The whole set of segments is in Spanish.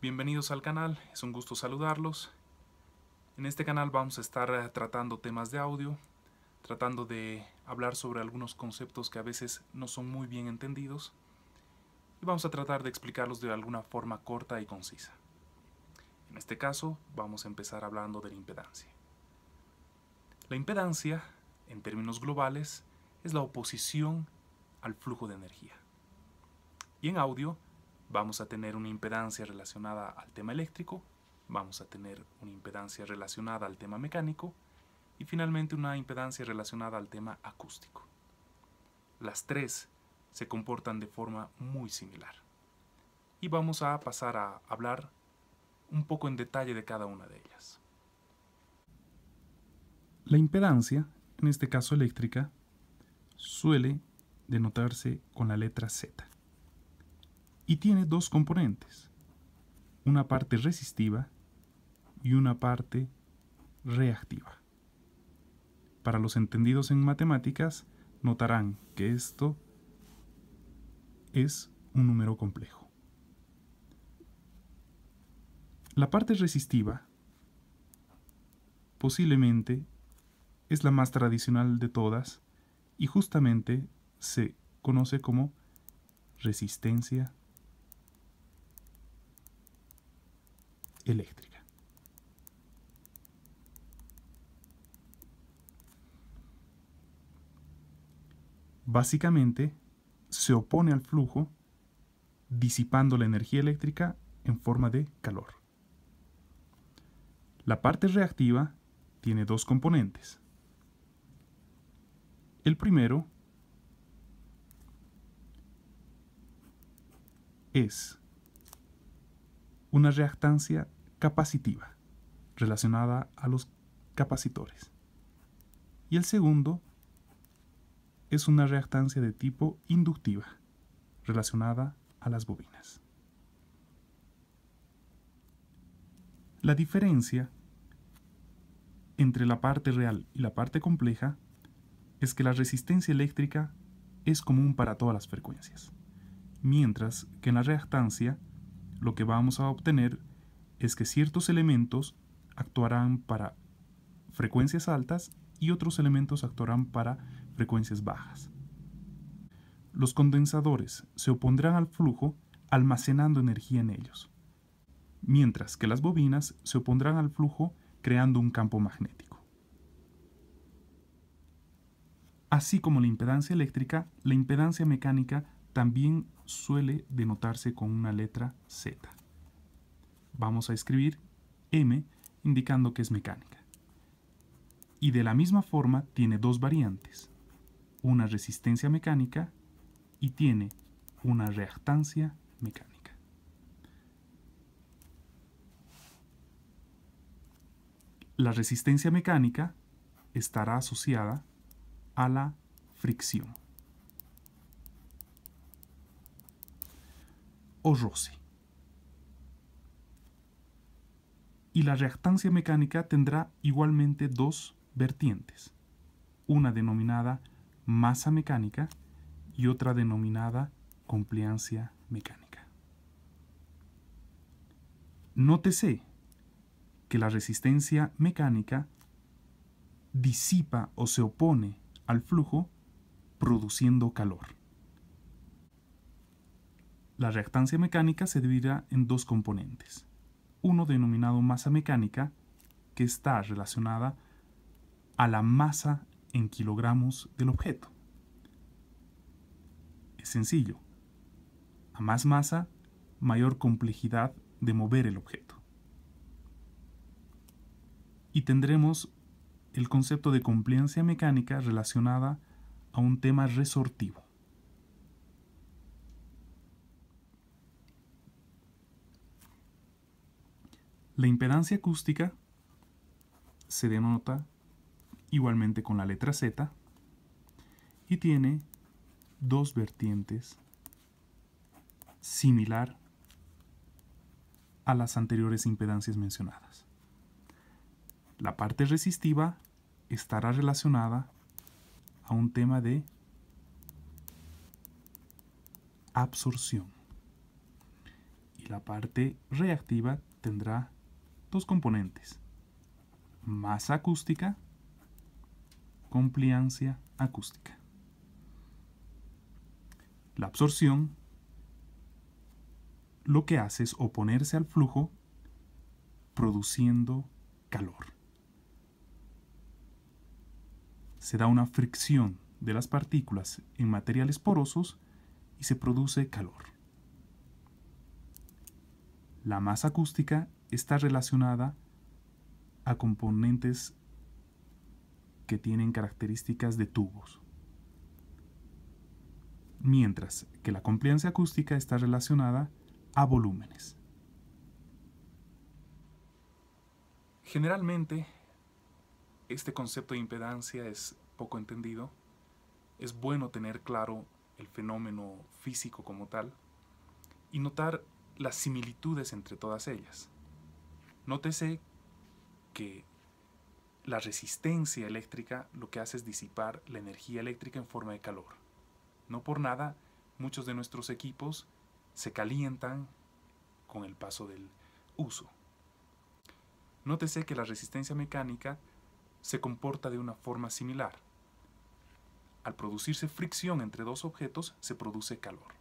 Bienvenidos al canal, es un gusto saludarlos. En este canal vamos a estar tratando temas de audio, tratando de hablar sobre algunos conceptos que a veces no son muy bien entendidos y vamos a tratar de explicarlos de alguna forma corta y concisa. En este caso vamos a empezar hablando de la impedancia. La impedancia, en términos globales, es la oposición al flujo de energía. Y en audio vamos a tener una impedancia relacionada al tema eléctrico, vamos a tener una impedancia relacionada al tema mecánico y finalmente una impedancia relacionada al tema acústico. Las tres se comportan de forma muy similar. Y vamos a pasar a hablar un poco en detalle de cada una de ellas. La impedancia, en este caso eléctrica, suele denotarse con la letra Z. Y tiene dos componentes, una parte resistiva y una parte reactiva. Para los entendidos en matemáticas, notarán que esto es un número complejo. La parte resistiva posiblemente es la más tradicional de todas y justamente se conoce como resistencia eléctrica. Básicamente, se opone al flujo disipando la energía eléctrica en forma de calor. La parte reactiva tiene dos componentes. El primero es una reactancia capacitiva relacionada a los capacitores. Y el segundo es una reactancia de tipo inductiva relacionada a las bobinas. La diferencia entre la parte real y la parte compleja es que la resistencia eléctrica es común para todas las frecuencias, mientras que en la reactancia lo que vamos a obtener es que ciertos elementos actuarán para frecuencias altas y otros elementos actuarán para frecuencias bajas. Los condensadores se opondrán al flujo almacenando energía en ellos, mientras que las bobinas se opondrán al flujo creando un campo magnético. Así como la impedancia eléctrica, la impedancia mecánica también suele denotarse con una letra Z. Vamos a escribir M indicando que es mecánica. Y de la misma forma tiene dos variantes, una resistencia mecánica y tiene una reactancia mecánica. La resistencia mecánica estará asociada a la fricción o roce. Y la reactancia mecánica tendrá igualmente dos vertientes, una denominada masa mecánica y otra denominada compliancia mecánica. Nótese que la resistencia mecánica disipa o se opone al flujo produciendo calor. La reactancia mecánica se dividirá en dos componentes, uno denominado masa mecánica, que está relacionada a la masa en kilogramos del objeto. Es sencillo, a más masa, mayor complejidad de mover el objeto. Y tendremos el concepto de compliancia mecánica relacionada a un tema resortivo. La impedancia acústica se denota igualmente con la letra Z y tiene dos vertientes similar a las anteriores impedancias mencionadas. La parte resistiva estará relacionada a un tema de absorción. Y la parte reactiva tendrá dos componentes: masa acústica, compliancia acústica. La absorción lo que hace es oponerse al flujo produciendo calor. Se da una fricción de las partículas en materiales porosos y se produce calor. La masa acústica está relacionada a componentes que tienen características de tubos, mientras que la compliancia acústica está relacionada a volúmenes. Generalmente, este concepto de impedancia es poco entendido. Es bueno tener claro el fenómeno físico como tal y notar las similitudes entre todas ellas. Nótese que la resistencia eléctrica lo que hace es disipar la energía eléctrica en forma de calor. No por nada, muchos de nuestros equipos se calientan con el paso del uso. Nótese que la resistencia mecánica se comporta de una forma similar. Al producirse fricción entre dos objetos, se produce calor.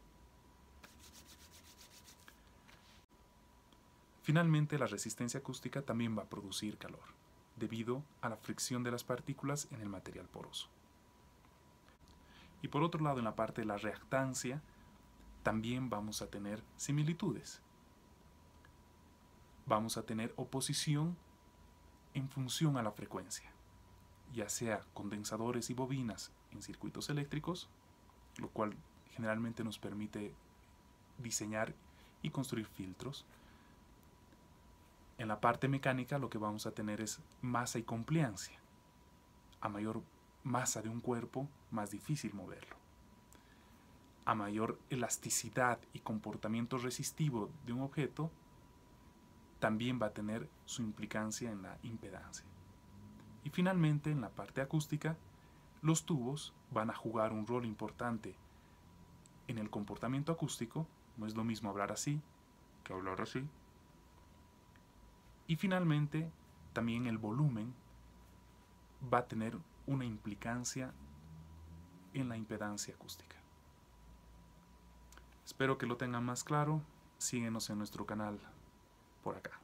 Finalmente, la resistencia acústica también va a producir calor, debido a la fricción de las partículas en el material poroso. Y por otro lado, en la parte de la reactancia, también vamos a tener similitudes. Vamos a tener oposición en función a la frecuencia, ya sea condensadores y bobinas en circuitos eléctricos, lo cual generalmente nos permite diseñar y construir filtros. En la parte mecánica lo que vamos a tener es masa y compliancia. A mayor masa de un cuerpo, más difícil moverlo. A mayor elasticidad y comportamiento resistivo de un objeto, también va a tener su implicancia en la impedancia. Y finalmente, en la parte acústica, los tubos van a jugar un rol importante en el comportamiento acústico. No es lo mismo hablar así que hablar así. Y finalmente, también el volumen va a tener una implicancia en la impedancia acústica. Espero que lo tengan más claro. Síguenos en nuestro canal por acá.